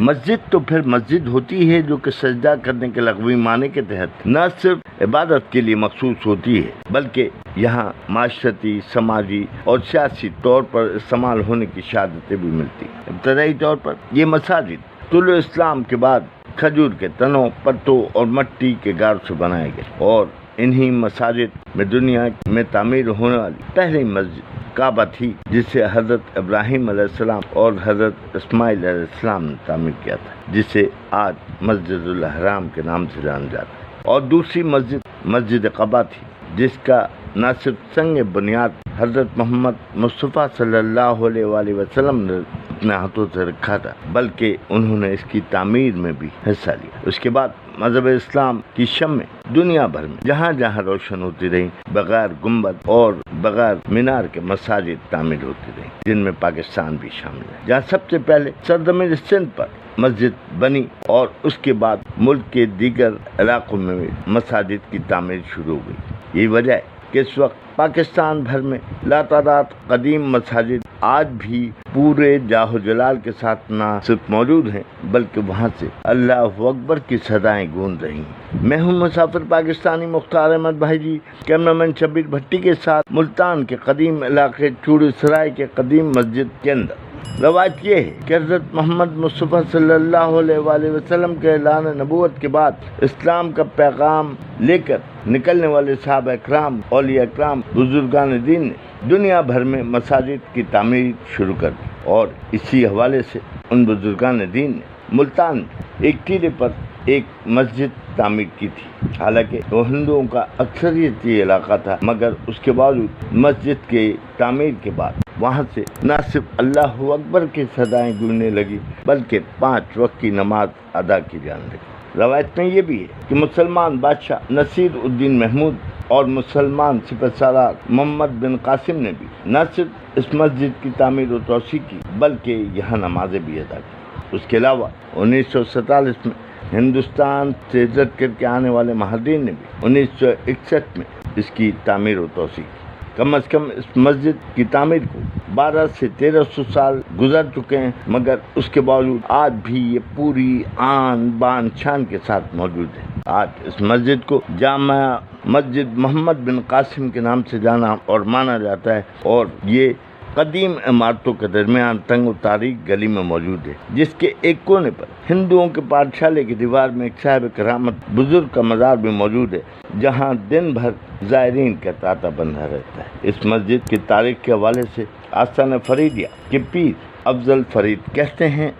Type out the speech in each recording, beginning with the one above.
مسجد تو پھر مسجد ہوتی ہے جو کہ سجدہ کرنے کے لغوی معنی کے تحت نہ صرف عبادت کے لیے مخصوص ہوتی ہے بلکہ یہاں معاشرتی، سماجی اور سیاسی طور پر استعمال ہونے کی شہادتیں بھی ملتی ہیں۔ ابتدائی طور پر یہ مساجد طلوع اسلام کے بعد کھجور کے تنوں، پتوں اور مٹی کے گار سے بنائے گئے، اور انہی مساجد میں دنیا میں تعمیر ہونے والی پہلی مسجد کعبہ تھی، جسے حضرت ابراہیم علیہ السلام اور حضرت اسماعیل علیہ السلام نے تعمیر کیا تھا، جسے آج مسجد الحرام کے نام سے جانا جاتا ہے۔ اور دوسری مسجد مسجد قباء تھی، جس کا نہ صرف سنگ بنیاد حضرت محمد مصطفیٰ صلی اللہ علیہ وآلہ وسلم نے اپنے ہاتھوں سے رکھا تھا بلکہ انہوں نے اس کی تعمیر میں بھی حصہ لیا۔ اس کے بعد مذہب اسلام کی شمع دنیا بھر میں جہاں جہاں روشن ہوتی رہی، بغیر گنبد اور بغیر مینار کے مساجد تعمیر ہوتی رہی، جن میں پاکستان بھی شامل ہے، جہاں سب سے پہلے سرزمین سندھ پر مسجد بنی اور اس کے بعد ملک کے دیگر علاقوں میں مساجد کی تعمیر شروع ہو گئی۔ یہی وجہ ہے کہ اس وقت پاکستان بھر میں لاتعداد قدیم مساجد آج بھی پورے جاہ و جلال کے ساتھ نہ صرف موجود ہیں بلکہ وہاں سے اللہ اکبر کی صدائیں گونج رہی ہیں۔ میں ہوں مسافر پاکستانی مختار احمد بھائی جی، کیمرامین شبیر بھٹی کے ساتھ ملتان کے قدیم علاقے چوڑی سرائے کے قدیم مسجد کے اندر۔ روایت یہ ہے کہ حضرت محمد مصطفیٰ صلی اللہ علیہ وآلہ وسلم کے اعلان نبوت کے بعد اسلام کا پیغام لے کر نکلنے والے صحابہ اکرام، اولیاء اکرام، بزرگان دین نے دنیا بھر میں مساجد کی تعمیر شروع کر دی، اور اسی حوالے سے ان بزرگان دین نے ملتان میں ایک ٹیلے پر ایک مسجد تعمیر کی تھی۔ حالانکہ وہ ہندوؤں کا اکثریتی علاقہ تھا، مگر اس کے باوجود مسجد کے تعمیر کے بعد وہاں سے نہ صرف اللہ اکبر کی صدائیں گونجنے لگی بلکہ 5 وقت کی نماز ادا کی جانے لگی۔ روایت میں یہ بھی ہے کہ مسلمان بادشاہ نصیر الدین محمود اور مسلمان سپہسالار محمد بن قاسم نے بھی نہ صرف اس مسجد کی تعمیر و توسیع کی بلکہ یہاں نمازیں بھی ادا کی۔ اس کے علاوہ 1947 میں ہندوستان سے ہجرت کر کے آنے والے مہاجرین نے بھی 1961 میں اس کی تعمیر و توسیع کی۔ کم از کم اس مسجد کی تعمیر کو 1200 سے 1300 سال گزر چکے ہیں، مگر اس کے باوجود آج بھی یہ پوری آن بان شان کے ساتھ موجود ہے۔ آج اس مسجد کو جامع مسجد محمد بن قاسم کے نام سے جانا اور مانا جاتا ہے، اور یہ قدیم عمارتوں کے درمیان تنگ و تاریک گلی میں موجود ہے، جس کے ایک کونے پر ہندوؤں کے پاٹھشالے کی دیوار میں ایک صاحب کرامت بزرگ کا مزار بھی موجود ہے، جہاں دن بھر زائرین کا تانتا بندھا رہتا ہے۔ اس مسجد کی تاریخ کے حوالے سے آستانہ فریدیہ کے پیر افضل فرید کہتے ہیں،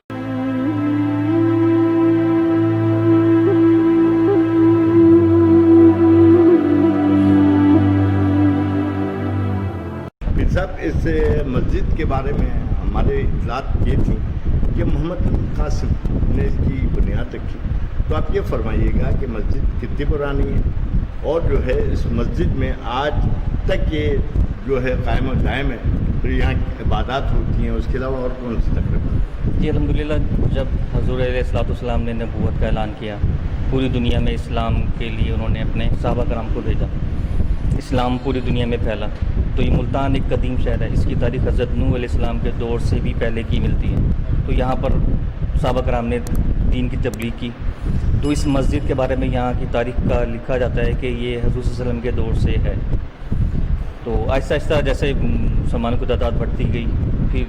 اس مسجد کے بارے میں ہمارے اطلاعات یہ تھی کہ محمد بن قاسم نے اس کی بنیاد رکھی، تو آپ یہ فرمائیے گا کہ مسجد کتنی پرانی ہے اور جو ہے اس مسجد میں آج تک یہ جو ہے قائم و دائم ہے، پھر یہاں عبادات ہوتی ہیں، اس کے علاوہ اور کون سی تقریباً؟ جی الحمدللہ، جب حضور علیہ الصلوۃ والسلام نے نبوت کا اعلان کیا، پوری دنیا میں اسلام کے لیے انہوں نے اپنے صحابہ کرام کو بھیجا، اسلام پوری دنیا میں پھیلا، تو یہ ملتان ایک قدیم شہر ہے، اس کی تاریخ حضرت نوح علیہ السلام کے دور سے بھی پہلے کی ملتی ہے۔ تو یہاں پر صحابہ کرام نے دین کی تبلیغ کی، تو اس مسجد کے بارے میں یہاں کی تاریخ کا لکھا جاتا ہے کہ یہ حضور صلی اللہ علیہ وسلم کے دور سے ہے۔ تو آہستہ آہستہ جیسے مسلمانوں کی تعداد بڑھتی گئی، پھر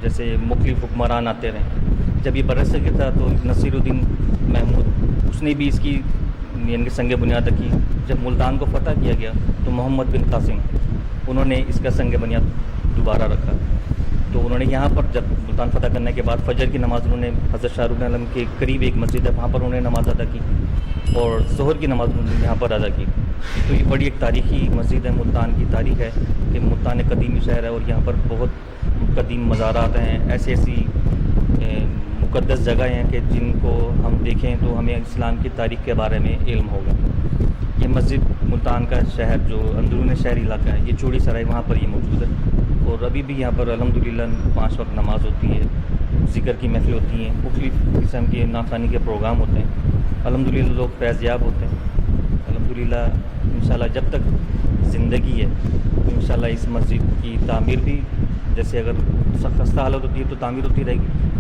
جیسے مختلف حکمران آتے رہے، جب یہ برصغیر تھا تو نصیر الدین محمود اس نے بھی اس کی یعنی کہ سنگ بنیاد رکھی۔ جب ملتان کو فتح کیا گیا تو محمد بن قاسم انہوں نے اس کا سنگ بنیاد دوبارہ رکھا، تو انہوں نے یہاں پر جب ملتان فتح کرنے کے بعد فجر کی نماز انہوں نے حضرت شاہ رخ عالم کے قریب ایک مسجد ہے وہاں پر انہوں نے نماز ادا کی، اور ظہر کی نماز انہوں نے یہاں پر ادا کی۔ تو یہ بڑی ایک تاریخی مسجد ہے، ملتان کی تاریخ ہے کہ ملتان ایک قدیمی شہر ہے، اور یہاں پر بہت قدیم مزارات ہیں، ایسی مقدس جگہیں ہیں کہ جن کو ہم دیکھیں تو ہمیں اسلام کی تاریخ کے بارے میں علم ہوگا۔ یہ مسجد ملتان کا شہر جو اندرون شہری علاقہ ہے، یہ چوڑی سرائے وہاں پر یہ موجود ہے، اور ابھی بھی یہاں پر الحمدللہ 5 وقت نماز ہوتی ہے، ذکر کی محفل ہوتی ہیں، مختلف قسم کے نعت کے پروگرام ہوتے ہیں، الحمدللہ لوگ فیض یاب ہوتے ہیں۔ الحمدللہ انشاءاللہ جب تک زندگی ہے تو انشاءاللہ اس مسجد کی تعمیر بھی، جیسے اگر خستہ حالت ہوتی ہے تو تعمیر ہوتی رہے گی،